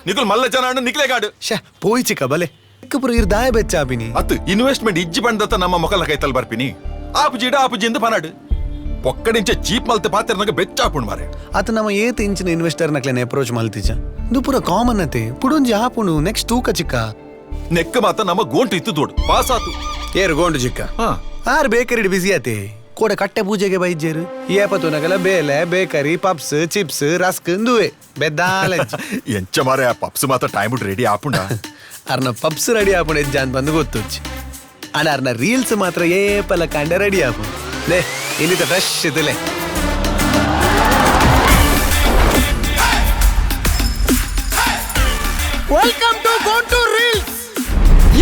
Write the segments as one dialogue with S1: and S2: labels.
S1: ನಿಕುಲ್ ಮಲ್ಲ ಜನ ನಿಕ್ಲೆ ಗಾಡು
S2: ಶೇ ಪೋಯ್ ಚಿಕ್ಕ ಬಲೆ ಪುರ ಇರ್ ದಾಯ ಬೆಚ್ಚಾಪಿನಿ
S1: ಅತ್ತು ಇನ್ವೆಸ್ಟ್ಮೆಂಟ್ ಇಜ್ಜಿ ಬಂದತ್ತ ನಮ್ಮ ಮೊಕಲ ಕೈತಲ್ ಬರ್ಪಿನಿ ಆಪುಜಿಡ ಆಪುಜಿಂದ ಪನಾಡು ಪೊಕ್ಕಡಿಂಚ ಚೀಪ್ ಮಲ್ತೆ ಪಾತ್ರ ಬೆಚ್ಚಾಪುಣ್ ಮಾರೆ
S2: ಅತ ನಮ್ಮ ಏತ್ ಇಂಚಿನ ಇನ್ವೆಸ್ಟರ್ ನಕ್ಲೆನೆ ಅಪ್ರೋಚ್ ಮಲ್ತಿಜ ಇದು ಪುರ ಕಾಮನ್ ಅತೆ ಪುಡೊಂಜಿ ಆಪುಣು ನೆಕ್ಸ್ಟ್ ತೂಕ ಚಿಕ್ಕ
S1: ನೆಕ್ಕ ಮಾತ ನಮ್ಮ ಗೋಂಟು ಇತ್ತು ದೊಡ್ಡು ಪಾಸ್ ಆತು
S2: ಏರು ಗೋಂಡು ಚಿಕ್ಕ ಆರ್ ಬೇಕರಿ ಬಿಸಿ ಆತೆ ಕೋಡ ಕಟ್ಟೆ ಪೂಜೆಗೆ ಬೈಜೇರು ಏಪತ್ತು ನಗಲ ಬೇಲೆ ಬೇಕರಿ ಪಪ್ಸ್ ಚಿಪ್ಸ್ ರಸ್ಕ್ ದುವೆ ಬೆದ್ದಾಲ
S1: ಎಂಚ ಮಾರೆ ಆ ಪಪ್ಸ್ ಮಾತ್ರ ಟೈಮ್ ರೆಡಿ ಆಪುಂಡ
S2: ಅರ್ನ ಪಪ್ಸ್ ರೆಡಿ ಆಪುಣ ಎಜ್ಜ ಅಂತ ಬಂದು ಗೊತ್ತುಚ್ಚಿ ಅಣ್ಣ ಅರ್ನ ರೀಲ್ಸ್ ಮಾತ್ರ ಏಪಲ ಕಂಡ ರೆಡಿ ಆಪು ಲೇ ಇನ್ನಿತ ಫ್ರೆಶ್ ಇದ್ದಲೆ
S3: welcome to go to reels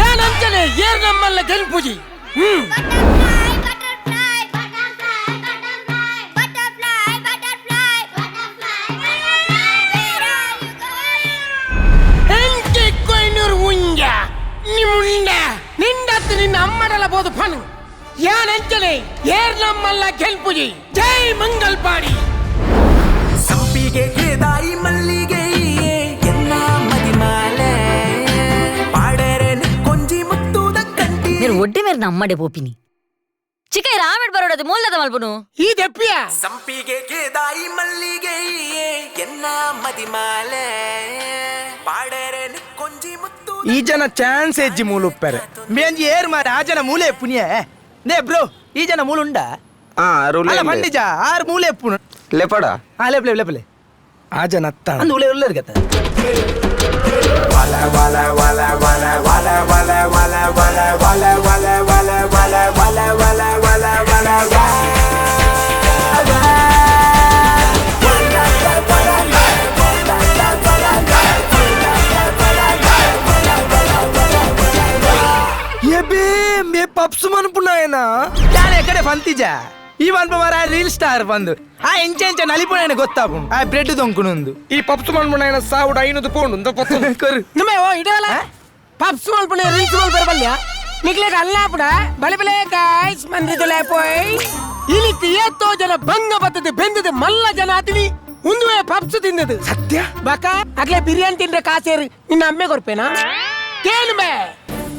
S3: ಏನಂತಾನೆ ಏರ್ ನಮ್ಮಲ್ಲ ಗೆಲ್ಪುಜಿ ನಿಂಡತ್ತು ನಿನ್ನ ಅಮ್ಮಡಲ ಬೋದು ಫನು ಯಾನಂಚನೆ ಏರ್ ನಮ್ಮಲ್ಲ ಗೆಲ್ಪುಜಿ ಜೈ ಮಂಗಲ್ ಪಾಡಿ
S4: ಸಂಪಿಗೆ ಕೇದಾರಿ ಮಲ್ಲಿಗೆ ಎನ್ನ ಮದಿಮಾಲೆ ಪಾಡರೆ ಕೊಂಜಿ ಮುತ್ತುದ ಕಂಟಿ
S5: మీరు ఒడ్డి మీరు నమ్మడే పోపిని చికై రామెడ్ బరోడది మూలద మల్పును
S3: ಈ ದೆಪ್ಪಿಯ
S4: ಸಂಪಿಗೆ ಕೇದಾರಿ ಮಲ್ಲಿಗೆ ಎನ್ನ ಮದಿಮಾಲೆ ಪಾಡರೆ ಕೊಂಜಿ ಮುತ್ತು
S6: ಈ ಜನ ಚಾನ್ಸ್ ಹೆಜ್ಜಿ ಮೂಲು ಉಪ್ಪರೆ ಬೇಂಜಿ ಏರ್ ಮಾರ ಆ ಜನ ಮೂಲೆ ಎಪ್ಪುನಿಯೇ ನೇ ಬ್ರೋ ಈ ಜನ ಮೂಲು ಉಂಡ ಅಲ್ಲ ಪಂಡಿಜ ಆರ್ ಮೂಲೆ ಎಪ್ಪುನು
S7: ಲೆಪಡ
S6: ಲೇಪ್ಲೆ ಲೇಪ್ಲೆ ಆ ಜನ ಅತ್ತ ಅಂದು ಉಳೆ ಉಳ್ಳರ್ ಗತ
S4: wala wala wala wala wala wala wala wala wala wala wala wala wala wala wala wala
S6: ಮೇ ಪಪ್ಸ್ ಮನ್ಪುನಾಯನ ಯಾನ್ ಎಕಡೆ ಪಂತಿಜ ಈ ಮನ್ಪ ಮಾರ ರೀಲ್ ಸ್ಟಾರ್ ಬಂದು ಆ ಎಂಚ ಎಂಚ ನಲಿಪುನಾಯನ ಗೊತ್ತಾಪುಂಡು ಆ ಬ್ರೆಡ್ ದೊಂಕುನುಂದು ಈ ಪಪ್ಸ್ ಮನ್ಪುನಾಯನ ಸಾವುಡ ಐನದು ಪೋಂಡು ಅಂತ ಪತ್ತು ಕರು
S3: ನಿಮ್ಮೆ ಓ ಇಡವಲ್ಲ ಪಪ್ಸ್ ಮಲ್ಪನೆ ರೀಲ್ಸ್ ಮಲ್ಪರ ಬಲ್ಯ ನಿಕ್ಲೆಗ ಅಲ್ಲಾಪುಡ ಬಲೆ ಬಲೆ ಗಾಯ್ಸ್ ಮಂದಿದಲೆ ಪೋಯ್ ಇಲಿಕ್ಕೆ ಏತ್ತೋ ಜನ ಭಂಗ ಬತ್ತದ ಬೆಂದದ ಮಲ್ಲ ಜನ ಆತಿನಿ ಉಂದುವೆ ಪಪ್ಸ್ ತಿಂದದು
S6: ಸತ್ಯ
S3: ಬಾಕ ಅಗ್ಲೆ ಬಿರಿಯಾನಿ ತಿಂದ್ರೆ ಕಾಸೇರಿ ನಿನ್ನ ಅಮ್ಮೆ ಕೊರ್ಪೇನಾ ಕೇಳುಮೆ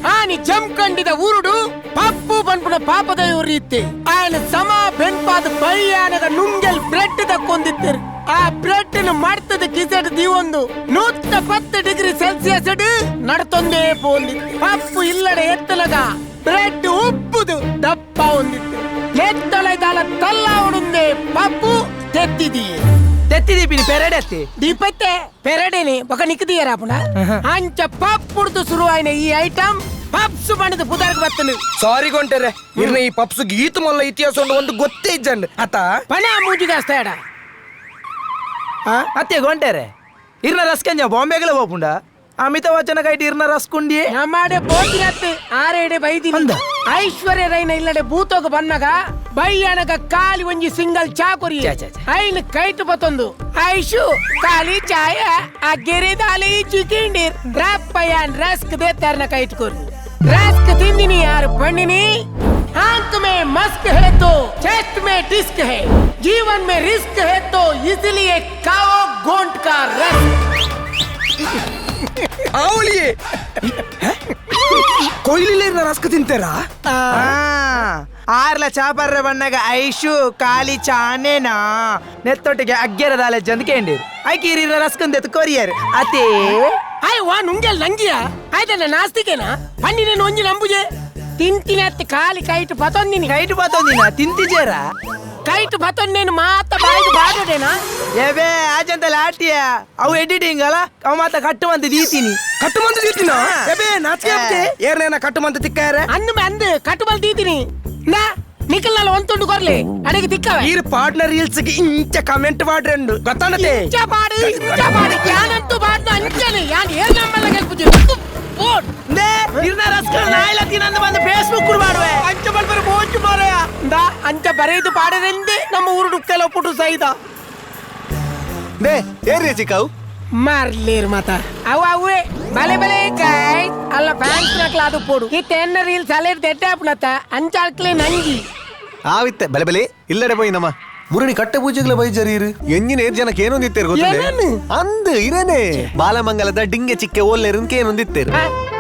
S3: ಆನಿ ಜಂಕಂಡಿದ ಊರುಡು ಪಪ್ಪು ಪನ್ಪುನ ಪಾಪದ ರೀತಿ ఆయన ಸಮ ಬೆನ್ಪಾದ ಬಯ್ಯಾನದ ನುಂಗೆಲ್ ಬ್ರೆಡ್ ತಕ್ಕೊಂದಿತ್ತರು ಆ ಬ್ರೆಡ್ ಮಾಡ್ತದ ಕಿಸೆಡ್ ದಿವೊಂದು 110 ಡಿಗ್ರಿ ಸೆಲ್ಸಿಯಸ್ ನಡ್ತೊಂದೇ ಪೋಂದಿ ಪಪ್ಪು ಇಲ್ಲಡೆ ಎತ್ತಲಗ ಬ್ರೆಡ್ ಉಪ್ಪುದು ದಪ್ಪ ಹೊಂದಿತ್ತು ಎತ್ತಲೈದಾಲ ತಲ್ಲ ಉಡುಂದೆ ಪಪ್ಪು
S6: తెత్తిదీపిని పెరడెత్తి
S3: దీపైతే పెరడేని ఒక నిక్కుదీయరాపున అంచ పప్పుడుతూ శురు అయిన ఈ ఐటమ్ ಪಪ್ಸ್ ಮಾಡಿದ ಪುದಾರ್ಗೆ ಬರ್ತನು
S6: ಸಾರಿ ಗೊಂಟರೆ ಇರ್ನ ಈ ಪಪ್ಸ್ ಗೀತು ಮೊಲ್ಲ ಇತಿಹಾಸ ಒಂದು ಗೊತ್ತೇ ಇಜ್ಜಂಡು ಅತ್ತ
S3: ಪನೆ ಮೂಜಿಗಾಸ್ತಾಡ
S6: ಅತ್ತೆ ಗೊಂಟರೆ ಇರ್ನ ರಸ್ಕಂಜ ಬಾಂಬೆಗಲ ಹೋಪುಂಡ ಅಮಿತಾಬ್ ಬಚ್ಚನ ಕೈಟ್ ಇರ್ನ ರಸ್ಕೊಂಡಿ
S3: ನಮ್ಮಡೆ ಬೋತಿನತ್ತೆ ಆರೇಡೆ ಬೈದಿ ಐಶ್ವರ್ಯ ರೈನ ಇಲ್ಲಡೆ ಭೂತೋಗ ಬನ್ನಗ ಬೈಯನಗ ಕಾಲಿ ಒಂಜಿ ಸಿಂಗಲ್ ಚಾಕೊರಿ ಐನ್ ಕೈಟ್ ಬತ್ತೊಂದು ಐಶು ಕಾಲಿ ಚಾಯ ಅಗ್ಗೆರೆ ದಾಲಿ ಚಿಕಿಂಡಿರ್ ರಪ್ಪಯ್ಯನ್ ರಸ್ಕ್ ದೇತ್ತಾರ್ನ ಕೈಟ್ ಕೊರಿ ರಸ್ಕ್ ತಿಂದಿನಿ ಯಾರು ಪಣ್ಣಿನಿ आंख में मस्क है तो चेस्ट में डिस्क है जीवन में रिस्क है तो इसलिए खाओ गोंट का रस
S6: ಅವಳಿಯೇ ಕೊಯ್ಲಿಲ್ಲ ರಸ್ಕ ತಿಂತಾರಾ ಆರ್ಲ ಚಾಪರ್ರ ಬಣ್ಣಗ ಐಶು ಕಾಲಿ ಚಾನೇನಾ ನೆತ್ತೊಟ್ಟಿಗೆ ಅಗ್ಗೆರ ದಾಲೆ ಜಂದ್ಕೇಂಡಿರು ಐಕಿರಿರ ರಸ್ಕಂದೆತ್ ಕೊರಿಯರ್ ಅತೇ
S3: ಅಯ್ಯ ವಾ ನುಂಗೆಲ್ ನಂಗಿಯ ಆಯ್ತಲ್ಲ ನಾಸ್ತಿಕೇನಾ ಪನ್ನಿನೇನು ಒಂಜಿ ನಂಬುಜೆ ತಿಂತಿನ ಅತ್ತೆ ಕಾಲಿ ಕೈಟ್ ಬತೊಂದಿನಿ
S6: ಕೈಟ್ ಬತೊಂದಿನ ತಿಂತಿಜೇರ
S3: ಕೈಟ್ ಬತೊಂದೇನು ಮಾತ ಬಾಯಿಗೆ ಬಾಡೋಡೇನಾ
S6: ಏಬೇ ಆಜಂತ ಲಾಟಿಯ ಅವು ಎಡಿಟಿಂಗ್ ಅಲ್ಲ ಅವ ಮಾತ ಕಟ್ಟುವಂತ ದೀತೀನಿ ಕಟ್ಟುವಂತ ದೀತಿನ ಏಬೇ ನಾಚಿಕೆ ಏರ್ನೇನ ಕಟ್ಟುವಂತ ತಿಕ್ಕಾರೆ
S3: ಅಂದು ಕಟ್ಟುವಂತ ದೀತೀನಿ ನಾ ನಿಕಲ್ನಲ್ಲ ಒಂತುಂಡು ಕೊರ್ಲಿ ಅಡಿಗೆ ತಿಕ್ಕವೆ
S6: ಈರ್ ಪಾರ್ಟ್ನರ್ ರೀಲ್ಸ್ ಗೆ ಇಂಚ ಕಮೆಂಟ್ ಮಾಡ್ರೆಂಡು ಗೊತ್ತಾನತೆ
S3: ಇಂಚ ಪಾಡು ಯಾನಂತೂ ಬಾಡ್ನ ಅಂಚನೆ ಯಾನ್ ಏರ್ ನಮ್ಮಲ್ಲ ಗೆಲ್ಪುಜೆ ಓಡ್
S6: ನೇ ಇರ್ನ ರಸ್ಕಲ್ ನಾಯಿಲ ತಿನಂದ ಬಂದು ಫೇಸ್ಬುಕ್ ಕುಡ್ ಮಾಡುವೆ ಅಂಚ ಬಲ್ಬರ ಬೋಚು ಮಾರಯ
S3: ದಾ ಅಂಚ ಬರೆದು ಪಾಡರೆಂದೆ ನಮ್ಮ ಊರು ಡುಕ್ಕೆಲ ಪುಟು ಸೈದ
S2: ನೇ ಏರ್ರಿ ಚಿಕ್ಕವು
S3: ಮಾರ್ಲೇರ್ ಮಾತ ಅವೇ ಬಲೆ ಬಲೆ ಕಾಯ್ ಅಲ್ಲ ಫ್ಯಾನ್ಸ್ ನಕ್ಲ ಅದು ಪೋಡು ಈ ತೆನ್ನ ರೀಲ್ಸ್ ಅಲೆ ದೆಡ್ಡ ಅಪ್ನತ ಅಂಚಾಳ್ಕ್ಲೆ ನಂಗಿ
S2: ಆವಿತ್ತೆ ಬಲೆ ಬಲೆ ಇಲ್ಲಡೆ ಪೋಯಿ ನಮ್ಮ ಮುರಣಿ ಕಟ್ಟೆ ಪೂಜೆಗಳ ಬೈಜರಿ ಇರು ಎಂಜಿನ 8 ಜನಕ್ಕೆ ಏನೊಂದಿತ್ತೇರು ಗೊತ್ತಿಲ್ಲ
S3: ಏನೇನು?
S2: ಅಂದ್ ಇರೇನೆ ಬಾಲಮಂಗಲದ ಡಿಂಗೆ ಚಿಕ್ಕೆ ಓಲ್ಲೇರನ್ಕೆ ಏನೊಂದಿತ್ತೇರು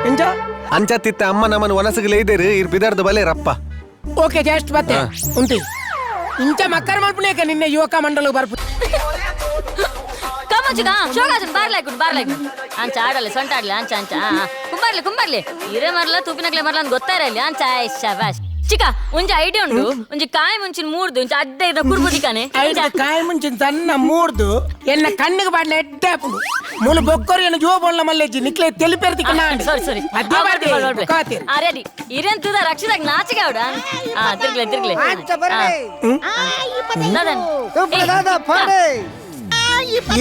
S3: ಎಂಜ
S2: ಅಂಚತ್ತಿತ್ತ ಅಮ್ಮ ನಮ್ಮನ ವನಸಗಲ ಇದೇರು ಇರ್ ಬಿದಾರ್ದ ಬಲೆ ರಪ್ಪ
S3: ಓಕೆ ಜಸ್ಟ್ ಬತ್ತೆ ಉಂಟಿ ಇಂಚ ಮಕ್ಕರ ಮಲ್ಪನೇಕ ನಿನ್ನೆ ಯುವಕ ಮಂಡಲ ಬರ್ಪು
S5: ಕಮ್ಮಚಿಗ ಶೋಗಾಜನ್ ಬಾರ್ಲಾಯ್ಕೊಂಡು ಅಂಚ ಆಡಲ್ಲ ಸೊಂಟ ಆಡ್ಲಿ ಅಂಚ ಅಂಚ ಕುಂಬರ್ಲಿ ಇರೇ ಮರ್ಲ ತೂಪಿನಕ್ಲೆ ಮರ್ಲ ಅಂತ ಗೊತ್ತಾಯಿರಲಿ ಅಂಚ ಶಾಬಾಷ್ ಚಿಕ್ಕ ಒಂಜಿ ಐಡಿಯಾ ಉಂಟು ಒಂಜಿ ಕಾಯಿ ಮುಂಚಿನ ಮೂಡ್ದು ಒಂಚ ಅಡ್ಡ ಇರೋ ಕುರ್ಬುದಿಕಾನೆ
S3: ಐದ ಕಾಯಿ ಮುಂಚಿನ ಸಣ್ಣ ಮೂಡ್ದು ಎನ್ನ ಕಣ್ಣಿಗೆ ಬಾಡ್ಲ ಎಡ್ಡೆ ಹಾಪುಡು ಮೂಲ ಬೊಕ್ಕರು ಎನ್ನ ಜೋ ಬೋಳ್ಲ ಮಲ್ಲೆಜ್ಜಿ ನಿಕ್ಲೆ ತೆಲಿಪೇರ್ತಿಕ ನಾಂಡಿ
S5: ಸಾರಿ
S3: ಅದ್ದೇ ಬಾಡ್ದೆ ಕಾತಿರ್
S5: ರೆಡಿ ಇರೇನ್ ತುದ ರಕ್ಷದಾಗ ನಾಚಿಗೆ ಅವಡ ತಿರ್ಗ್ಲೆ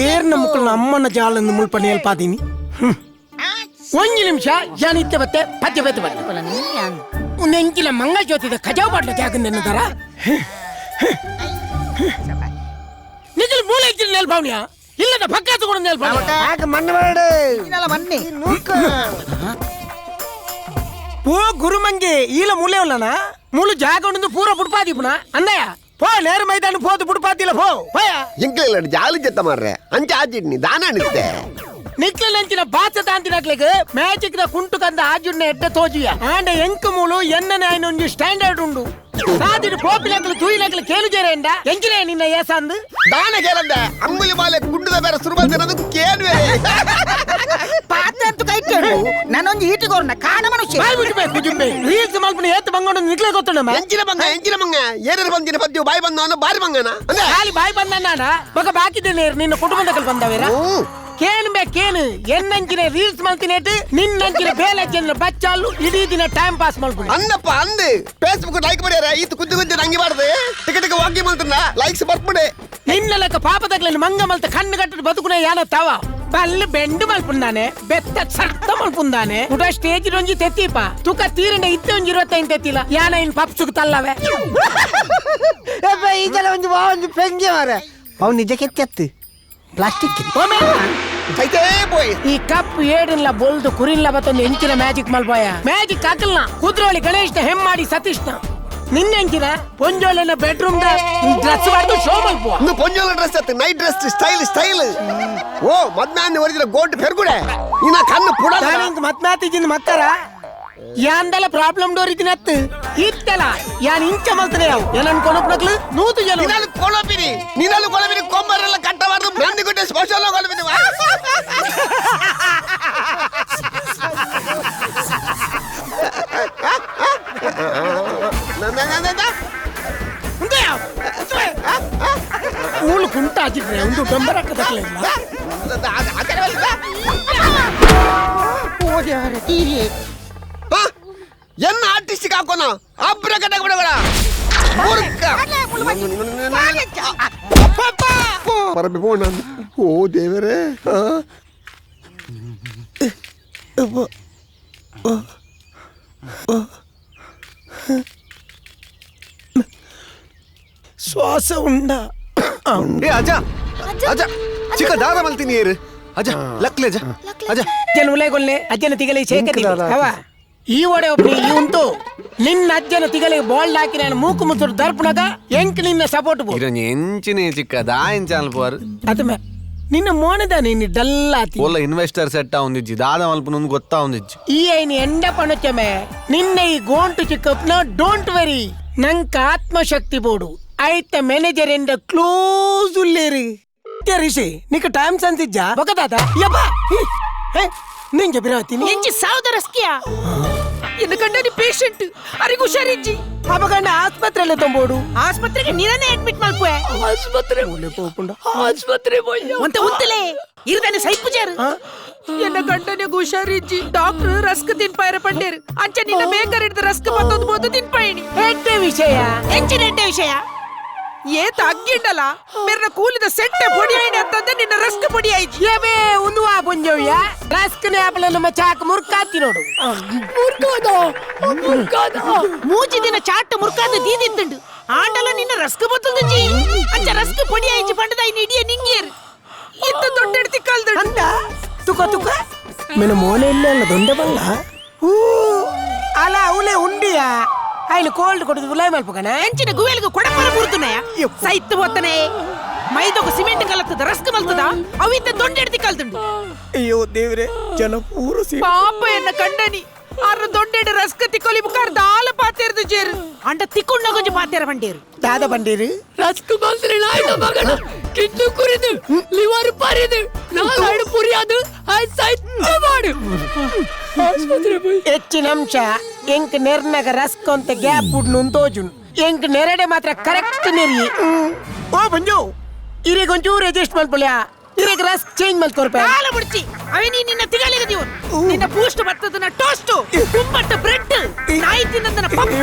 S3: ಏರ್ನ ಮುಕ್ಕಳನ್ನ ಅಮ್ಮನ ಜಾಲನ್ನು ಮುಲ್ಪಣಿ ಹೇಳ್ಪಾದೀನಿ ಒಂಜಿ ನಿಮಿಷ ಜಾನಿತ್ಯ ಬತ್ತೆ ಪದ್ಯ ಬತ್ತೆ ಬತ್ತೆ ಒಂದು ಎಂಚಿನ ಮಂಗ ಜೋತಿದ ಖಜಾವ್ ಬಾಟ್ಲ ಜಾಗಂದೆನ್ನದಾರ ನಿಖಿಲ್ ಮೂಲ ಇಚ್ಚಿನ ನೆಲ್ಪಾವಣಿಯ ಇಲ್ಲದ ಪಕ್ಕ ತಗೊಂಡು ನೆಲ್ಪಾವಣಿ ಪೋ ಗುರುಮಂಗೆ ಈಲ ಮೂಲೆ ಉಳ್ಳನ ಮೂಲು ಜಾಗ ಉಂಡು ಪೂರ ಬುಡ್ಪಾದೀಪುನ ಅಂದಯ್ಯ ಪೋ ನೇರ ಮೈದಾನ ಪೋದು ಬುಡ್ಪಾತಿಲ್ಲ ಪೋ ಪೋಯ
S7: ಎಂಕ್ಲೆಲ್ಲ ಜಾಲಿ ಜತ್ತ ಮಾರ್ರೆ ಅಂಚೆ ಆಚಿಡ್ನಿ ದಾನ ಅನಿಸ್ತೆ
S3: ನಿಕ್ಲೆಂಚಿನ ಬಾಚ ತಾಂತಿನಕ್ಲೆಗ್ ಮ್ಯಾಜಿಕ್ ದ ಕುಂಟು ಕಂದ ಆಜುಣ್ಣ ಎಡ್ಡೆ ತೋಜುಯ ಆಂಡ ಎಂಕ ಮೂಲು ಎನ್ನನೆ ಆಯ್ನ ಒಂಜಿ ಸ್ಟ್ಯಾಂಡರ್ಡ್ ಉಂಡು ಸಾದಿನ ಪೋಪಿನಕ್ಲು ತೂಯಿನಕ್ಲು ಕೇಳುಜೇರೆಂಡ ಎಂಕಿನೇ ನಿನ್ನ ಏಸಂದು
S7: ದಾನ ಕೇಳಂದ ಅಂಗುಲಿ ಮಾಲೆ ಗುಡ್ಡದ ಬೇರೆ ಸುರುಬಂದಿರೋದು ಕೇಳುವೆ
S8: ಪಾತ್ರೆ ಕೈಟೇಳು ನಾನೊಂದು ಈಟಿಗೋರ್ನ ಕಾಣ ಮನುಷ್ಯ
S3: ಬಾಯ್ಬಿಡ್ಬೇಕು ಜುಂಬೆ ರೀಲ್ಸ್ ಮಲ್ಪನ ಏತ್ ಬಂಗೊಂಡು ನಿಕ್ಲೆ ಗೊತ್ತುಂಡಮ್ಮ
S7: ಎಂಚಿನ ಮಂಗ ಏನಾರು ಬಂದಿನ ಪದ್ಯ ಬಾಯಿ ಬಂದ ಬಾರಿ ಮಂಗನ
S3: ಖಾಲಿ ಬಾಯ್ ಬಂದಣ್ಣ ಮಗ ಬಾಕಿದ್ದೇನೆ ನಿನ್ನ ಕುಟುಂಬದಕ್ಕೆ ಬಂದವೇರ ಕೇನು ಎನ್ನಂಚಿನ ರೀಲ್ಸ್ ಮಲ್ತಿನೇಟ್ ನಿನ್ನಂಚಿನ ಬೇಲಜ್ಜನ ಬಚ್ಚಾಲು ಇಡೀ ದಿನ ಟೈಮ್ ಪಾಸ್ ಮಲ್ಪುಡು
S7: ಅಂದಪ್ಪ ಅಂದು ಫೇಸ್ಬುಕ್ ಲೈಕ್ ಮಾಡ್ಯಾರ ಈತ ಕುದ್ದು ನಂಗೆ ಮಾಡ್ದೆ ಟಿಕೆಟ್ ವಾಕಿ ಮಲ್ತನ ಲೈಕ್ಸ್ ಬರ್ಬಿಡೆ
S3: ನಿನ್ನ ಲೆಕ್ಕ ಪಾಪದಗ್ಲ ಮಂಗ ಮಲ್ತ ಕಣ್ಣು ಕಟ್ಟಡ ಬದುಕುನ ಯಾನ ತವ ಬಲ್ಲು ಬೆಂಡು ಮಲ್ಪುಂದಾನೆ ಬೆತ್ತ ಸರ್ತ ಮಲ್ಪುಂದಾನೆ ಉಡ ಸ್ಟೇಜ್ ಒಂಜಿ ತೆತ್ತೀಪ ತುಕ ತೀರಣ ಇತ್ತೆ ಒಂಜಿ 25 ತೆತ್ತಿಲ್ಲ ಯಾನ ಇನ್ ಪಪ್ಸುಕ್ ತಲ್ಲವೆ
S8: ಇದೆಲ್ಲ ಒಂದು ಪೆಂಜೆ ಮಾರ ಅವ್ ನಿಜ ಕೆತ್ತೆತ್ತು ಪ್ಲಾಸ್ಟಿಕ್
S7: ಕೈತೇ ಬೋಯ್
S3: ಈ ಕಪ್ ಏಡಿನ್ಲ ಬೊಲ್ದು ಕುರಿನ್ಲ ಬತ್ತೊಂದು ಎಂಚಿನ ಮ್ಯಾಜಿಕ್ ಮಲ್ಪಾಯ ಮ್ಯಾಜಿಕ್ ಹಾಕಲ್ನ ಕುದ್ರೋಳಿ ಗಣೇಶ್ನ ಹೆಮ್ಮಾಡಿ ಸತೀಶ್ನ ನಿನ್ನೆಂಚಿನ ಪೊಂಜೋಳಿನ ಬೆಡ್ರೂಮ್ ಡ್ರೆಸ್ ಮಾಡ್ದು ಶೋ ಮಲ್ಪುವ
S7: ಇನ್ನು ಪೊಂಜೋಲ ಡ್ರೆಸ್ ಅತ್ತ ನೈಟ್ ಡ್ರೆಸ್ ಸ್ಟೈಲ್ ಓ ಮದ್ನಾన్ని ಒರಿಜಿನ ಗೋಲ್ಡ್ ಪೆರ್ಗುಡೆ ಇನ್ನ ಕಣ್ಣು ಪುಡ
S3: ತಾನಿಂಗ್ ಮತ್ನಾತಿಜಿಂದ ಮಕ್ಕರ ಯಾಂದಲ ಪ್ರಾಬ್ಲಮ್ ಡೋರ್ ಇದಿನತ್ತು ಇತ್ತಲ ಯಾನ್ ಇಂಚ ಮಲ್ತನೆ ಯಾವು ಏನನ್ ಕೊನಪ್ನಕ್ಲು ನೂತು ಜನ
S7: ನೀನಾಲು ಕೊಳಬಿನಿ ಕೊಂಬರೆಲ್ಲ ಕಟ್ಟಬಾರ್ದು ಬ್ರಾಂಡಿ ಗುಡ್ಡೆ ಸ್ಪೆಷಲ್ ಕೊಳಬಿನಿ
S3: ಮೂಲು ಕುಂಟ ಹಾಕಿದ್ರೆ ಒಂದು ಬೆಂಬರಕ್ಕ ತಕ್ಕಲಿಲ್ಲ
S7: என்ன ஆர்டிஸ்டிக் ஆக்கணும் அப்புறம் கட்ட கூட பரப்பி போன ஓ தேவரே
S3: ಶ್ವಾಸ ಉಂಡ
S2: ಏ ಅಜ್ಜ ಅಜ್ಜ ಚಿಕ್ಕ ದಾರ ಮಲ್ತೀನಿ ಏರು ಅಜ್ಜ ಲಕ್ಲೆ ಅಜ್ಜ ಅಜ್ಜ
S3: ಅಜ್ಜನ ಉಲೆಗೊಲ್ಲೆ ಅಜ್ಜನ ತಿಗಲಿ ಶೇಖರಿ ಅವ ಈ ಒಡೆ ಒಬ್ಬನಿ ಈ ಉಂಟು ನಿನ್ನ ಅಜ್ಜನ ತಿಗಲಿಗೆ ಬೋಲ್ಡ್ ಹಾಕಿ ನಾನು ಮೂಕು ಮುಸುರು ದರ್ಪಣಗ ಎಂಕ್ ನಿನ್ನ ಸಪೋರ್ಟ್ ಬೋ
S2: ಇರೊಂಜಿ ಎಂಚಿನ ಚಿಕ್ಕ ದಾ ಎಂಚ ಅಲ್ಪೋರ್
S3: ಅದ ನಿನ್ನ ಮೋನದ ನೀನು ಡಲ್ ಆತಿ
S2: ಒಲ್ಲ ಇನ್ವೆಸ್ಟರ್ ಸೆಟ್ ಒಂದಿಜ್ಜಿ ದಾದ ಮಲ್ಪನೊಂದು ಗೊತ್ತಾ ಒಂದಿಜ್ಜಿ
S3: ಈ ಐನಿ ಎಂಡ ಪಣಚಮೆ ನಿನ್ನ ಈ ಗೋಂಟು ಚಿಕ್ಕಪ್ನ ಡೋಂಟ್ ವೆರಿ ನಂಕ ಆತ್ಮಶಕ್ತಿ ಬೋಡು ಆಯ್ತ ಮ್ಯಾನೇಜರ್ ಎಂಡ ಕ್ಲೋಸ್ ಉಲ್ಲೇರಿ ರಿಷಿ ನಿಕ್ಕ ಟೈಮ್ ಸಂತಿಜ್ಜ ಬೊಕದಾದ ಯಬ್ಬ ನಿಂಗೆ ಬಿರಾತೀನಿ
S8: ಎಂಚಿ ಸಹೋದರಸ್ಕಿಯಾ ఎందుకంటే నీ పేషెంట్ అరిగు షరిజ్జి
S3: ಅಪಗಂಡ ಆಸ್ಪತ್ರೆಲ್ಲ ತೊಂಬೋಡು
S8: ఆస్పత్రికి నిరనే అడ్మిట్ మల్పోయే
S3: ಆಸ್ಪತ್ರೆ ಒಳ್ಳೆ పోకుండా ಆಸ್ಪತ್ರೆ
S8: ಒಂತ ಉಂತಲೇ ಇರದನೆ ಸೈಪುಜಾರು ಎನ್ನ ಗಂಡನೆ ಹುಷಾರಿಜ್ಜಿ ಡಾಕ್ಟರ್ ರಸ್ಕ್ ತಿನ್ಪಾಯರ ಪಂಡೇರು ಅಂಚ ನಿನ್ನ ಬೇಕರ್ ಹಿಡಿದ ರಸ್ಕ್ ಮತ್ತೊಂದು ಬೋದು ತಿನ್ಪಾಯಿನಿ
S3: ಎಡ್ಡೆ ವಿಷಯ
S8: ಎಂಚಿನ ಎಡ್ಡೆ ವಿಷಯ ಏತ ಅಗ್ಗಿಂಡಲ್ಲ ಮೇರ್ನ ಕೂಲಿದ ಸೆಟ್ಟೆ ಪೊಡಿ ಆಯ್ನ ಅಂತಂದ್ರೆ ನಿನ್ನ ರಸ್ಕ್ ಪೊಡಿ ಆಯ್ತು
S3: ಏಬೇ ಉಂದುವಾ ಪುಂಜವ್ಯ ರಸ್ಕ್ ನ್ಯಾಪಲ ನಮ್ಮ ಚಾಕ್ ಮುರ್ಕಾತಿ ನೋಡು
S8: ಮೂಜಿ ದಿನ ಚಾಟ್ ಮುರ್ಕಾದ ದೀದಿತ್ತುಂಡು ಆಂಡಲ ನಿನ್ನ ರಸ್ಕ್ ಬತ್ತದ ಜಿ ಅಂಚ ರಸ್ಕ್ ಪೊಡಿ ಆಯ್ಚಿ ಪಂಡದ ಐನ ಇಡಿಯ ನಿಂಗೇರು ಇಂತ ದೊಡ್ಡ ಎಡ್ತಿ ಕಲ್ದ
S3: ಅಂದ ತುಕ ತುಕ ಮೆನ ಮೋನೆ ಇಲ್ಲ ದೊಂಡ ಬಲ್ಲ ಅಲ ಅವಲೆ ಉಂಡಿಯ ఆయన కోల్డ్ కొడుకు ఉలాయి మల్పకనా
S8: ఎంచిన గువేలకు కొడపల పూరుతున్నాయా సైత్ పోతనే మైదొక సిమెంట్ కలుతుందా రస్క్ మల్తుందా అవింత దొండెడితి కలుతుండు
S3: ಅಯ್ಯೋ ದೇವ್ರೆ ಜನ ಪೂರು
S8: ಪಾಪ ಎನ್ನ ಕಂಡನಿ ಅರ್ರ ದೊಡ್ಡೆಡೆ ರಸ್ಕ ತಿಕ್ಕೊಲಿ ಬುಕಾರ್ ದಾಲ ಪಾತೆರ್ದು ಜೇರು ಅಂಡ ತಿಕ್ಕೊಂಡ ಕೊಂಚ ಪಾತೆರ ಬಂಡೇರು
S3: ದಾದ ಬಂಡೀರು
S9: ರಸ್ಕ್ ಬಂದ್ರೆ ನಾಯ್ದ ಮಗನ ಕಿತ್ತು ಕುರಿದು ಲಿವರ್ ಪರಿದು ನಾಲ್ಕು ಪುರಿಯಾದು ಆಯ್ ಸೈತ ಮಾಡು ಆಸ್ಪತ್ರೆ ಹೋಯ್
S3: ಹೆಚ್ಚಿನ ಅಂಶ ಎಂಕ್ ನೆರ್ನಾಗ ರಸ್ಕ್ ಅಂತ ಗ್ಯಾಪ್ ಉಡ್ನು ತೋಜುನ್ ಎಂಕ್ ನೆರಡೆ ಮಾತ್ರ ಕರೆಕ್ಟ್ ನೆರಿ ಓ ಬಂಜು ಇರೆ ಕೊಂಚೂರು ಅಡ್ಜಸ್ಟ್ ಮಲ್ಪಲ್ಯಾ ಇರೆಗ್ ರಸ್ಕ್ ಚೇಂಜ್ ಮಲ್ಕೊರ್ಪೆ
S8: ಕಾಲ ಮುಡ್ಚಿ ಅವೇ ನಿನ್ನ ತಿಗಲಿಗೆ ದಿವನ್ ನಿನ್ನ ಬೂಸ್ಟ್ ಬರ್ತದನ ಟೋಸ್ಟ್ ಕುಂಬಟ್ಟ ಬ್ರೆಡ್ ನಾಯಿ ತಿನ್ನದನ ಪಪ್ಸ್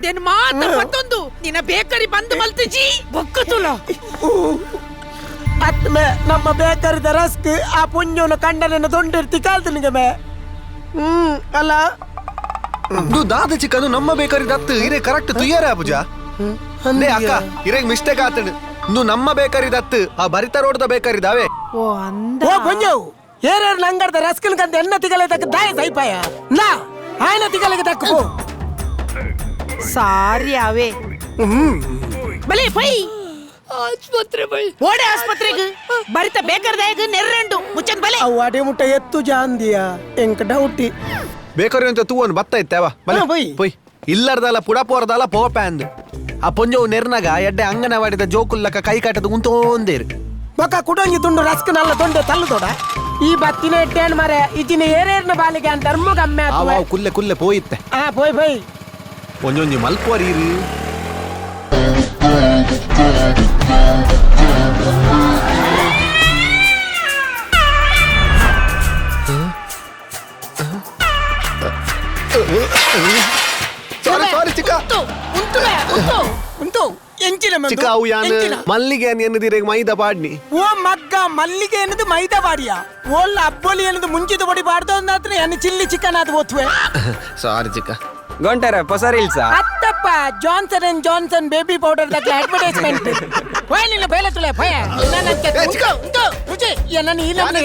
S8: ದೆನ್ ಮಾತ್ರ ಮತ್ತೊಂದು ನಿನ್ನ ಬೇಕರಿ ಬಂದು ಮಲ್ತಿಜಿ ಬೊಕ್ಕತುಲ
S3: ಅತ್ಮೆ ನಮ್ಮ ಬೇಕರಿದ ರಸ್ಕ್ ಆ ಪುಂಜೋನ ಕಂಡನ ದೊಂಡಿರ್ತಿ ಕಾಲ್ತನಿಗೆ ಮೇ ಅಲ್ಲ
S2: ದಾದ ಚಿಕ್ಕದು ನಮ್ಮ ಬೇಕಾರಿದತ್ತು ಇರೇ ಕರೆಕ್ಟ್ ತುಯ್ಯಾರ ಪೂಜಾ ಅಂದೇ ಅಕ್ಕ ಇರೇಗ್ ಮಿಸ್ಟೇಕ್ ಆತನು ನಮ್ಮ ಬೇಕಾರಿದತ್ತು ಆ ಬರಿತ ರೋಡ್ದ ಬೇಕಾರಿದಾವೆ
S8: ಓ ಅಂದ
S3: ಓ ಬಂಜು ಏರೇರ್ ನಂಗರ್ದ ರಸ್ಕಲ್ ಕಂತ ಎನ್ನ ತಿಗಲೆ ತಕ್ಕ ದಾಯ ಸೈಪಾಯ ನಾ ಆಯ್ನ ತಿಗಲೆಗೆ ತಕ್ಕ ಪೋ
S8: ಸಾರಿ ಅವೇ ಬಲೆ ಪೈ
S9: ಆಸ್ಪತ್ರೆ ಹೋಯ್
S8: ಓಡೆ ಆಸ್ಪತ್ರೆಗೆ ಬರಿತ ಬೇಕರ್ದಾಯಗ ನೆರ್ರಂಡು ಮುಚ್ಚನ್ ಬಲೆ
S3: ಅವು ಅಡೆ ಮುಟ್ಟ ಎತ್ತು ಜಾಂದಿಯ ಎಂಕ ಡೌಟಿ
S2: ಬೇಕರಿ ಅಂತ ತೂವನ್ ಬತ್ತ ಇತ್ತೇವ
S3: ಹಾ, ಪೊಯ್.
S2: ಪೊಯ್ ಇಲ್ಲರ್ದಲ್ಲ ಪುಡಪೋರ್ದಲ್ಲ ಪೋಪ್ಯಾಂದ್ ಆ ಪೊಂಜವು ನೆರ್ನಾಗ ಎಡ್ಡೆ ಅಂಗನವಾಡಿದ ಜೋಕುಲ್ಲಕ ಕೈ ಕಾಟದ ಉಂತೋಂದೇರು
S3: ಬೊಕ್ಕ ಕುಡೊಂಜಿ ತುಂಡು ರಸ್ಕ್ ನಲ್ಲ ತೊಂಡೆ ತಲ್ಲುದೋಡ ಈ ಬತ್ತಿನ ಎಟ್ಟೇನ್ ಮಾರೆ ಇಜಿನ ಏರೇರ್ನ ಬಾಲಿಗೆ ಅಂತ ಧರ್ಮ ಗಮ್ಮೆ
S2: ಅವ ಕುಲ್ಲೆ ಕುಲ್ಲೆ ಪೋಯಿತ್ತೆ
S3: ಆ ಪೋಯ್ ಪೋಯ್
S2: ಒಂಜೊಂಜಿ ಮಲ್ಪೋರೀರಿ ಸಾರಿ ಚಿಕ್ಕ
S3: ಉಂಟು ಎಂಚಿನ ಮಂದು,
S2: ಚಿಕ್ಕ ಅವು ಯಾನ್
S3: ಎಂಚಿನ.
S2: ಮಲ್ಲಿಗೆ ಎನ್ನದಿರೇಗ ಮೈದ ಪಾಡ್ನಿ
S3: ಓ ಮಗ್ಗ ಮಲ್ಲಿಗೆ ಎನ್ನದು ಮೈದಾ ಬಾಡಿಯ ಓಲ್ಲ ಅಪ್ಪೊಲಿ ಎನ್ನದು ಮುಂಚಿತ ಬಡಿ ಬಾಡ್ದ ಒಂದಾತ್ರ ಎನ್ನ ಚಿಲ್ಲಿ ಚಿಕನ್ ಅದು ಓದ್ವೆ
S2: ಸಾರಿ ಚಿಕ್ಕ
S6: ಗೊಂಟಾರ ಹೊಸ ರೀಲ್ಸ್
S3: ಅತ್ತಪ್ಪ Johnson and Johnson baby powder ದಾಗ ಅಡ್ವರ್ಟೈಸ್ಮೆಂಟ್ ಹೋಯ್ ನಿನ್ನ ಬೇಲೆ ತುಳೆ ಭಯ ನನ್ನ ರುಚಿ ನನ್ನ ಈ ನಮ್ಮ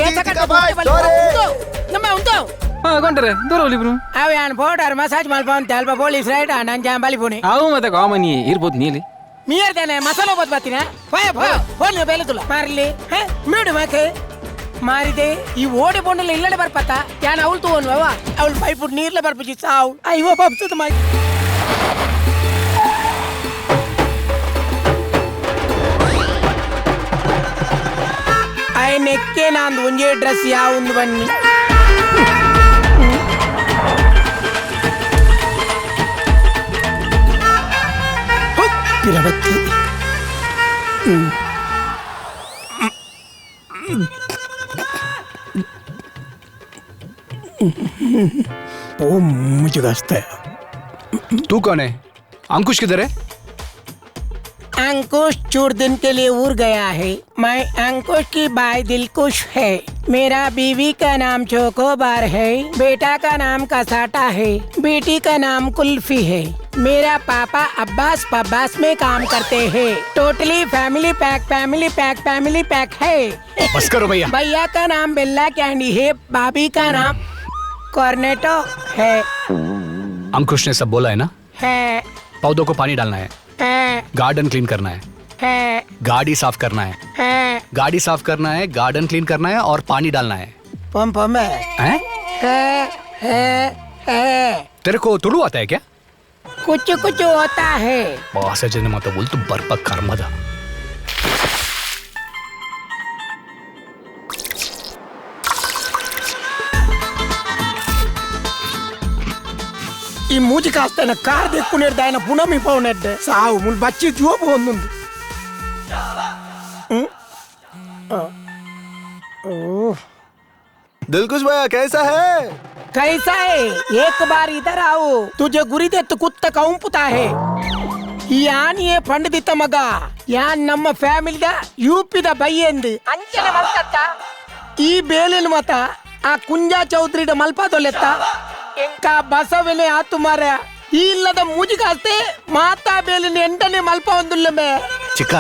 S3: ನಮ್ಮ ಉಂಟು
S6: ಗೊಂಟಾರೆ ದೂರ ಹೋಲಿ ಬ್ರೋ
S3: ಅವ ಯಾನ್ ಪೌಡರ್ ಮಸಾಜ್ ಮಲ್ಪಂತ ಅಲ್ಪ ಪೊಲೀಸ್ ರೈಡ್ ನಾನು ಜಾಂಬಾಲಿ ಪೋಣಿ
S6: ಅವು ಮತ್ತೆ ಕಾಮನ್ ಇರ್ಬೋದು ನೀಲಿ
S3: ಮೀರ್ದೇನೆ ಮಸಾಲ ಬೋದ್ ಬಾತಿನ ಭಯ ಭಯ ಹೋಲಿ ಬೇಲೆ ತುಳ ಮಾರ್ಲಿ ಮೀಡು ಮಾಕೆ ಮಾರಿದೆ ಈ ಓಡಿ ಬೋಂಡಲ್ಲಿ ಇಲ್ಲಡೆ ಬರ್ಪತ್ತ ಯಾನ್ ಅವಳು ತಗೊಂಡು ಅವಳು ಪೈಪುಟ್ ನೀರ್ಲೆ ಬರ್ಪಿಸಿ ಸಾವು ಅಯ್ಯೋ ಪಪ್ಸದ ಮೈ ನೆಕ್ಕೆ ನಂದು ಒಂಜೇ ಡ್ರೆಸ್ ಯಾವೊಂದು ಬನ್ನಿ ಇರಬತ್ತಿ ओ मुझे हंसता है
S6: तू कौन है अंकुश किधर है
S3: अंकुश चूर दिन के लिए उड़ गया है मैं अंकुश की बाई दिलकुश है मेरा बीवी का नाम चोकोबार है बेटा का नाम कसाटा है बेटी का नाम कुल्फी है मेरा पापा अब्बास पब्बास में काम करते हैं टोटली फैमिली पैक है
S6: बस करो भैया
S3: भैया का नाम बिल्ला कैंडी है भाभी का नाम कॉर्नेटो है
S6: अंकुश ने सब बोला है ना
S3: है
S6: पौधों को पानी डालना है गार्डन क्लीन करना है गाड़ी साफ करना है गाड़ी साफ करना है गार्डन क्लीन करना है और पानी डालना है
S3: पम
S6: हैं? तेरे को तुलू आता है क्या
S3: कुछ कुछ होता है
S6: बासा जने मत बोल तू बरपक कर्मदा
S3: ఈ మూతి కాస్త కార్ దెక్కునేది ఆయన పునమి పోనెడ్డే సావు ముల్ బచ్చి జోబు ఉందుంది
S2: दिलकुश भैया कैसा है
S3: कैसा है एक बार इधर आओ तुझे गुरी दे कुत्त कौंपुता है ಯಾನ್ ಏ ಪಂಡಿತ ಮಗ ಯಾನ್ ನಮ್ಮ ಫ್ಯಾಮಿಲಿದ ಯುಪಿದ ಬೈಯೆಂದು ಅಂಚನೆ ಮಲ್ತತ್ತ ಈ ಬೇಲಿನ ಮತ ಆ ಕುಂಜಾ ಚೌಧರಿದ ಮಲ್ಪದೊಲೆತ್ತ ಎಂಕ ಬಸವನೆ ಆತು ಮಾರ ಈ ಇಲ್ಲದ ಮೂಜಿಗಾಸ್ತೆ ಮಾತಾ ಬೇಲಿನ ಎಂಟನೆ ಮಲ್ಪ ಒಂದುಲ್ಲಮೆ
S2: ಚಿಕ್ಕ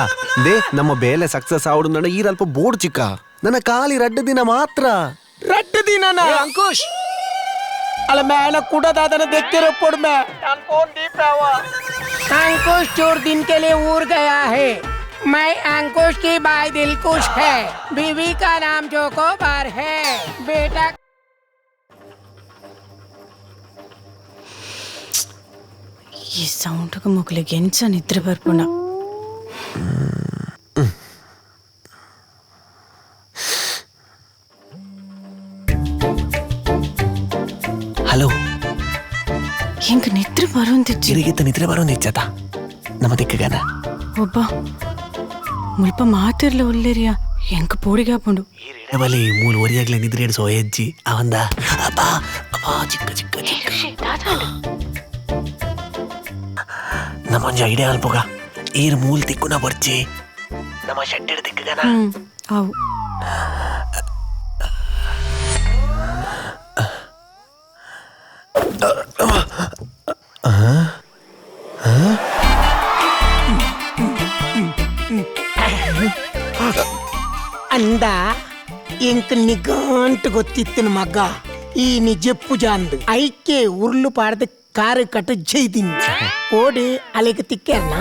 S2: ದೇ ನಮ್ಮ ಬೇಲೆ ಸಕ್ಸಸ್ ಆವಡು ನಡ ಈ ಅಲ್ಪ ಬೋರ್ಡ್ ಚಿಕ್ಕ ನನ್ನ ಖಾಲಿ 2 ದಿನ ಮಾತ್ರ
S3: ರಡ್ಡು ದಿನನ
S6: अंकुश
S3: ಅಲ್ಲ मैंने कूड़ा दादा ने देख के रोपड़ में फोन दी पावा अंकुश चोर दिन के लिए उड़ गया है मैं अंकुश की बाई दिलकुश है बीवी का नाम जोकोबार है बेटा
S10: ಈ ಸೌಂಡ್ಗೆ ಮುಗ್ಲಿಗೆ ಎಂಚ ನಿದ್ರೆ ಬರ್ಪುಣ.
S2: ಹಲೋ,
S10: ಹೆಂಗ ನಿದ್ರೆ ಬರೋಂದಿಜ್ಜಿ
S2: ಚಿರಿಗಿತ್ತ ನಿದ್ರೆ ಬರೋಂದಿಚ್ಚತ ನಮ್ಮ ದಿಕ್ಕಗನ
S10: ಒಬ್ಬ ಮುಲ್ಪ ಮಾತಿರ್ಲ ಒಲ್ಲೆರಿಯ ಹೆಂಗ ಪೋಡಿಗೆ ಹಾಕೊಂಡು
S2: ಬಲಿ ಮೂಲು ಒರಿಯಾಗ್ಲೇ ನಿದ್ರೆ ಹಿಡಿಸೋ ಹೆಜ್ಜಿ ಅವಂದ ಅಪ್ಪ ಅಪ್ಪ ಚಿಕ್ಕ ಚಿಕ್ಕ ಚಿಕ್ಕ ನಮ್ಮೊಂಜ ಐಡಿಯಾ ಅಲ್ಪೋಗ ಈರ್ ಮೂಲ್ ತಿಕ್ಕುನ ಬರ್ಚಿ ನಮ್ಮ ಶೆಟ್ಟೆಡ್ ತಿಕ್ಕಗನ
S10: ಅವು
S3: ಅಂದ ಎಂಕ್ ನಿಗಂಟು ಗೊತ್ತಿತ್ತು ಮಗ ಈ ನಿಜಪ್ಪು ಜಾಂದು ಐಕೆ ಉರ್ಲು ಪಾಡ್ದ ಕಾರು ಕಟ್ಟು ಜೈದಿನಿ ಓಡಿ ಅಲ್ಲಿಗೆ ತಿಕ್ಕ್ಯಾರನ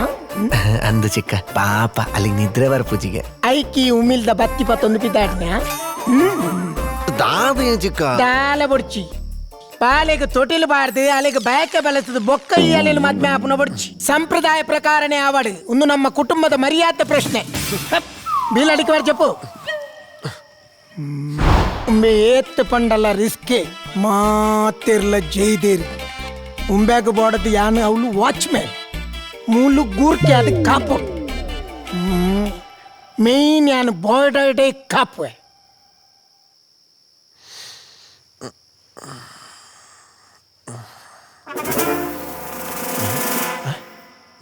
S2: ಅಂದು ಚಿಕ್ಕ ಪಾಪ ಅಲ್ಲಿಗೆ ನಿದ್ರೆ ಬರ ಪೂಜಿಗೆ
S3: ಐಕಿ ಉಮಿಲ್ದ ಬತ್ತಿ ಪತ್ತೊಂದು ಪಿದಾಡ್ನ್ಯಾ
S2: ದಾದ ಚಿಕ್ಕ
S3: ದಾಲ ಬಡ್ಚಿ ಪಾಲೆಗೆ ತೊಟಿಲು ಬಾರ್ದು ಅಲ್ಲಿಗೆ ಬಯಕೆ ಬೆಳೆಸದು ಬೊಕ್ಕ ಈ ಅಲೆಯಲ್ಲಿ ಮದ್ಮೆ ಆಪುನ ಬಡ್ಚಿ ಸಂಪ್ರದಾಯ ಪ್ರಕಾರನೇ ಆವಾಡು ಒಂದು ನಮ್ಮ ಕುಟುಂಬದ ಮರ್ಯಾದೆ ಪ್ರಶ್ನೆ ಬೀಲ್ ಅಡಿಕೆ ಬಾರ್ చెప్పు ಉಂಬೆ ಏತ್ ಪಂಡಲ್ಲ ರಿಸ್ಕೆ ಮಾತಿರ್ಲ ಜೈದೇರಿ ಉಂಬ್ಯಾಗ ಬೋಡದ ಯಾನು ಅವಳು ವಾಚ್ಮ್ಯಾನ್ ಮೂಲು ಗೂರ್ಕೆ ಅದು ಕಾಪು ಮೇನ್ ಯಾನು ಬೋರ್ಡೇ ಕಾಪುವೆ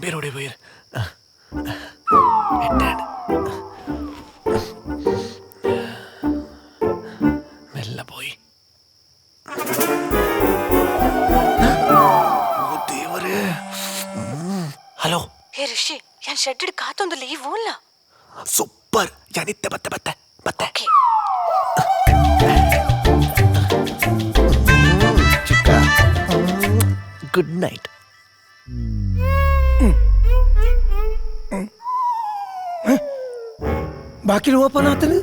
S2: ಬೇರೋಡೆ ಬೈರ್ ಮೆಲ್ಲ പോയി ದೇವರೇ ಹಲೋ
S10: ಹೇ ಋಷಿ ಯಾನ್ ಶೆಡ್ಡಿಡ್ ಕಾತೊಂದು ಲೀವ್ ಅಲ್ಲ
S2: ಸೂಪರ್ ಯಾನಿತ್ತೆ ಬತ್ತೆ ಬತ್ತೆ ಬತ್ತೆ ಚಿಕ್ಕ ಗುಡ್ ನೈಟ್
S3: ಬಾಕಿಲು ಓಪನ್ ಆತನು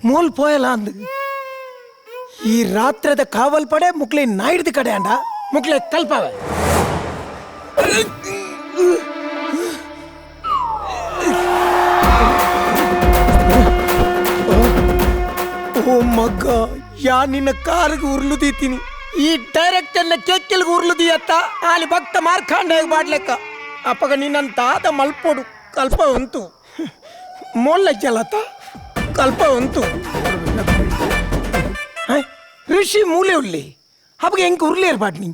S3: ಮೂಲ್ ಪೋಯಲ್ಲ ಅಂದು ಈ ರಾತ್ರದ ಕಾವಲ್ ಪಡೆ ಮುಕ್ಲೆ ನಾಯ್ದು ಕಡೆ ಅಂಡ ಮುಕ್ಲೆ ಕಲ್ಪವೆ ಓ ಮಗ್ಗ ಯಾ ನಿನ್ನ ಕಾರಿಗೆ ಉರ್ಲು ದೀತೀನಿ ಈ ಡೈರೆಕ್ಟರ್ನ ಕೆಕ್ಕಿಲ್ಗೆ ಉರ್ಲು ದೀಯತ್ತ ಅಲ್ಲಿ ಭಕ್ತ ಮಾರ್ಕಾಂಡ ಬಾಡ್ಲೆಕ್ಕ ಅಪ್ಪಗ ನಿನ್ನಂತಾದ ಮಲ್ಪೋಡು ಕಲ್ಪ ಉಂಟು ಮೊಲ್ಲ ಜಲತ ಕಲ್ಪ ಉಂಟು ಋಷಿ ಮೂಲೆ ಉರ್ಲಿ ಹಬ್ಬಗೆ ಹೆಂಗೆ ಉರ್ಲಿ ಇರ್ಬಾಡ್ ನೀ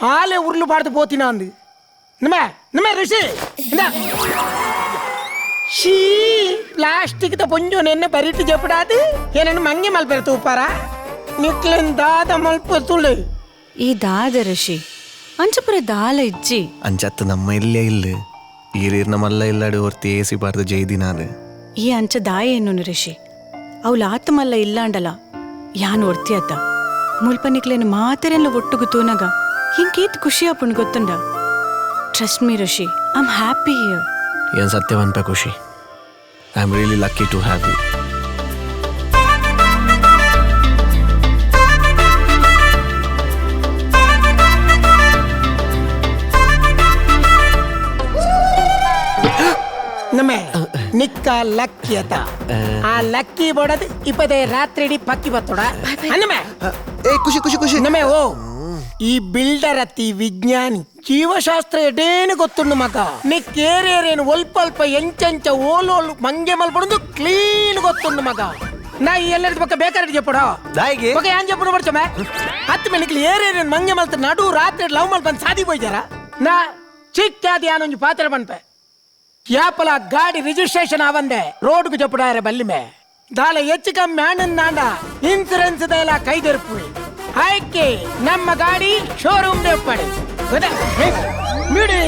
S3: ಹಾಲೆ ಉರ್ಲು ಬಾಡ್ದು ಪೋತಿನ ಅಂದು ನಿಮ್ಮ ಋಷಿ ಶೀ ಪ್ಲಾಸ್ಟಿಕ್ ದ ಪೊಂಜು ನೆನ್ನೆ ಬರಿಟ್ಟು ಜಪಡಾದು ಏನನ್ನು ಮಂಗೆ ಮಲ್ಪೆರ ತೂಪಾರ ನಿಕ್ಲೆನ್ ದಾದ ಮಲ್ಪ ತುಳು
S10: ಈ ದಾದ ಋಷಿ ಅಂಚಪುರ ದಾಲ ಇಜ್ಜಿ
S2: ಅಂಚತ್ತು ನಮ್ಮ ಇಲ್ಲೇ ಇಲ್ಲ ಈರೀರ್ ನಮ್ಮಲ್ಲ ಇಲ್ಲಾಡು ಹೊರ್ತಿ ಏಸಿಬಾರ್ದು ಜೈದಿ ನಾನು
S10: ಈ ಅಂಚ ದಾಯ ಏನು ಋಷಿ ಅವಳು ಆತ್ಮಲ್ಲ ಇಲ್ಲಾಂಡಲ ಯಾನ್ ಒರ್ತಿಯತ್ತ ಮುಲ್ಪನಿಕ್ಲೇನು ಮಾತೆರೆಲ್ಲ ಒಟ್ಟುಗು ತೂನಗ ಹಿಂಗೇತ್ ಖುಷಿ ಆಪುಣ್ ಗೊತ್ತುಂಡ trust me Rishi I am happy here
S2: ಏನ್ ಸತ್ಯವನ್ಪ ಖುಷಿ I am really lucky to have you
S3: ನಮೇ ನಿಕ್ಕ ಲಕ್ಕಿ ಅತ ಆ ಲಕ್ಕಿ ಬಡದ್ ಇಪ್ಪದೇ ರಾತ್ರಿ ಪಕ್ಕಿ ಬತ್ತೋಡ ಅನ್ನಮೇ
S2: ಏ ಖುಷಿ ಖುಷಿ ಖುಷಿ
S3: ನಮೇ ಓ ಈ ಬಿಲ್ಡರ್ ಅತಿ ವಿಜ್ಞಾನಿ ಜೀವಶಾಸ್ತ್ರ ಎಡೇನು ಗೊತ್ತುಂಡು ಮಗ ನಿಕ್ಕೇರೇರೇನು ಒಲ್ಪಲ್ಪ ಎಂಚಂಚ ಓಲೋಲು ಮಂಗೆ ಮಲ್ಪಡು ಕ್ಲೀನ್ ಗೊತ್ತುಂಡು ಮಗ ನಾ ಈ ಎಲ್ಲರ ಪಕ್ಕ ಬೇಕಾದ್ರೆ చెప్పడా
S2: దాయికి
S3: ఒక ఏం చెప్పడం పడుచమే హత్తి మెనికి ఏరేరేను మంగే మల్త నడు రాత్రి లవ్ మల్పని సాది పోయిచారా నా చిక్కాది ఆనొంజు పాత్ర పన్పే ಯಾಪಲ ಗಾಡಿ ರಿಜಿಸ್ಟ್ರೇಷನ್ ಆವಂದೆ ರೋಡ್ಗೆ ಜಪಡಾರೆ ಬಲ್ಲಿಮೆ ದಾಲ ಹೆಚ್ಚಿಕ ಮ್ಯಾನಂದಾಂಡ ಇನ್ಸೂರೆನ್ಸ್ ದೆಲ್ಲ ಕೈದೆರ್ಪು ಆಯ್ಕೆ ನಮ್ಮ ಗಾಡಿ ಶೋರೂಮ್ ದೇಪ್ಪಡೆ ಗೊತ್ತಾ ಮಿಡಿ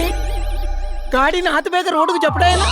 S3: ಗಾಡಿನ ಹತ್ತು ಬೇಗ ರೋಡ್ಗೆ ಜಪಡ ಇಲ್ಲ